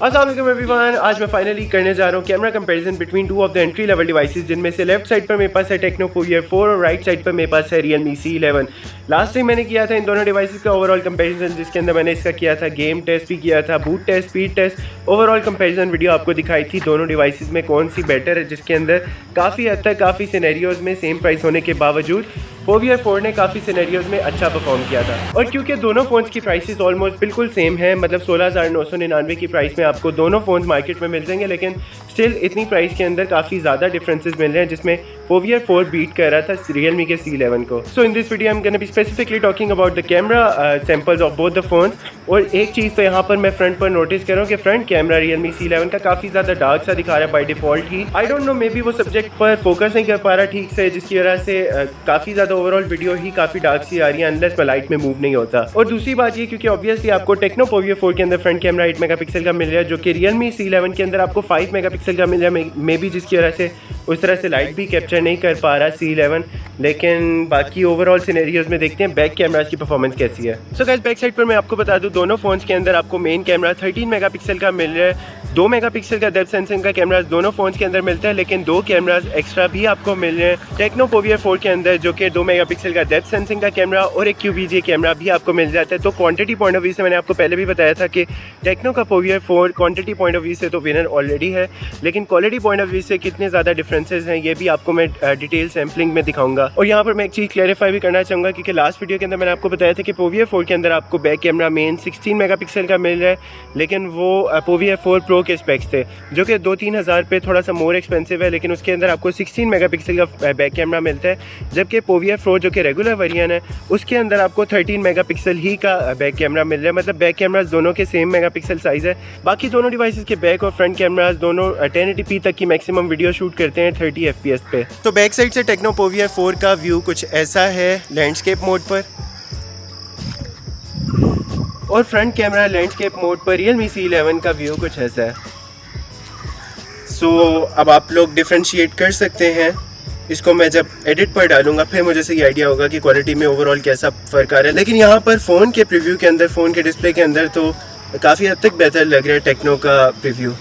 अस्सलाम वालेकुम एवरीवन, आज मैं फाइनली करने जा रहा हूँ camera comparison between two of the entry level devices, जिनमें से लेफ्ट साइड पर मेरे पास है टेक्नो पोवियर 4 और राइट साइड पर मेरे पास है Realme C11। लास्ट टाइम मैंने किया था इन दोनों डिवाइसेस का ओवरऑल कंपैरिजन, जिसके अंदर मैंने इसका किया था गेम टेस्ट भी किया था, boot test, speed test, overall comparison video आपको दिखाई थी दोनों डिवाइसेस में कौन सी बेटर है, जिसके अंदर काफ़ी हद तक काफ़ी सिनेरियोज़ में सेम प्राइस होने के बावजूद पोवियर 4 ने काफ़ी सिनेरियोज़ में अच्छा परफॉर्म किया था। और क्योंकि दोनों फ़ोन्स की प्राइसेस ऑलमोस्ट बिल्कुल सेम है, मतलब 16,999 की प्राइस में आपको दोनों फ़ोन मार्केट में मिल जाएंगे, लेकिन स्टिल इतनी प्राइस के अंदर काफ़ी ज़्यादा डिफरेंसेस मिल रहे हैं, जिसमें पोवियर 4 बीट कर रहा था Realme के C11 को। So in this video I am gonna be specifically talking about the camera samples of both the phones. और एक चीज़ तो यहाँ पर मैं फ्रंट पर नोटिस कर रहा हूँ कि फ्रंट कैमरा Realme C11 का काफ़ी ज़्यादा डार्क सा दिखा रहा है by default he. I don't know, may be वो सब्जेक्ट पर फोकस नहीं कर पा रहा ठीक से, जिसकी वजह से काफ़ी ज़्यादा ओवरऑल वीडियो ही काफ़ी डार्क सी आ रही है अनलेस मैं लाइट में मूव नहीं होता। और दूसरी बात ये, क्योंकि ऑब्वियसली आपको टेक्नो पोवियर 4 के अंदर फ्रंट कैमरा 8 मेगापिक्सल का मिल रहा है, जो कि Realme C11 के अंदर आपको 5 मेगापिक्सल का मिल रहा है, मे बी जिसकी वजह से उस तरह से लाइट भी कैप्चर नहीं कर पा रहा C11। लेकिन बाकी ओवरऑल सिनेरियोज में देखते हैं बैक कैमराज की परफॉर्मेंस कैसी है। सो गाइस, बैक साइड पर मैं आपको बता दूं, दोनों फ़ोन्स के अंदर आपको मेन कैमरा 13 मेगापिक्सल का मिल रहा है, 2 मेगापिक्सल का डेप्थ सेंसिंग का कैमरा दोनों फ़ोन्स के अंदर मिलता है, लेकिन 2 कैमराज एक्स्ट्रा भी आपको मिल रहे हैं टेक्नो पोवियर 4 के अंदर, जो कि 2 मेगापिक्सल का डेप्थ सेंसिंग का कैमरा और एक QVGA कैमरा भी आपको मिल जाता है। तो क्वांटिटी पॉइंट ऑफ व्यू से मैंने आपको पहले भी बताया था कि टेक्नो का पोवियर 4 क्वांटिटी पॉइंट ऑफ व्यू से तो विनर ऑलरेडी है, लेकिन क्वालिटी पॉइंट ऑफ व्यू से कितने ज़्यादा डिफरेंसेस हैं ये भी आपको मैं डिटेल सैम्पलिंग में दिखाऊंगा। और यहाँ पर मैं एक चीज़ क्लैरिफाई भी करना चाहूँगा, क्योंकि लास्ट वीडियो के अंदर मैंने आपको बताया था कि पोवियर 4 के अंदर आपको बैक कैमरा मेन 16 मेगापिक्सल का मिल रहा है, लेकिन वो पोवियर 4 प्रो के स्पेक्स थे, जो कि 2-3 हज़ार पे थोड़ा सा मोर एक्सपेंसिव है, लेकिन उसके अंदर आपको 16 मेगापिक्सल का बैक कैमरा मिलता है, जबकि पोवियर 4 जो कि रेगुलर वेरिएंट है उसके अंदर आपको 13 मेगापिक्सल ही का बैक कैमरा मिल रहा है। मतलब बैक कैमराज दोनों के सेम मेगापिक्सल साइज़ है। बाकी दोनों डिवाइसेस के बैक और फ्रंट कैमराज दोनों 1080p तक की मैक्सिमम वीडियो शूट करते हैं 30 FPS पे। तो बैक साइड से टेक्नो पोवियर 4 का व्यू कुछ ऐसा है लैंडस्केप मोड पर, और फ्रंट कैमरा लैंडस्केप मोड पर Realme C11 का व्यू कुछ ऐसा है। सो अब आप लोग डिफ्रेंशिएट कर सकते हैं, इसको मैं जब एडिट पर डालूंगा फिर मुझे सही आइडिया होगा कि क्वालिटी में ओवरऑल कैसा फ़र्क आ रहा है। लेकिन यहाँ पर फ़ोन के प्रीव्यू के अंदर, फ़ोन के डिस्प्ले के अंदर तो काफ़ी हद तक बेहतर लग रहा है टेक्नो का प्रीव्यू।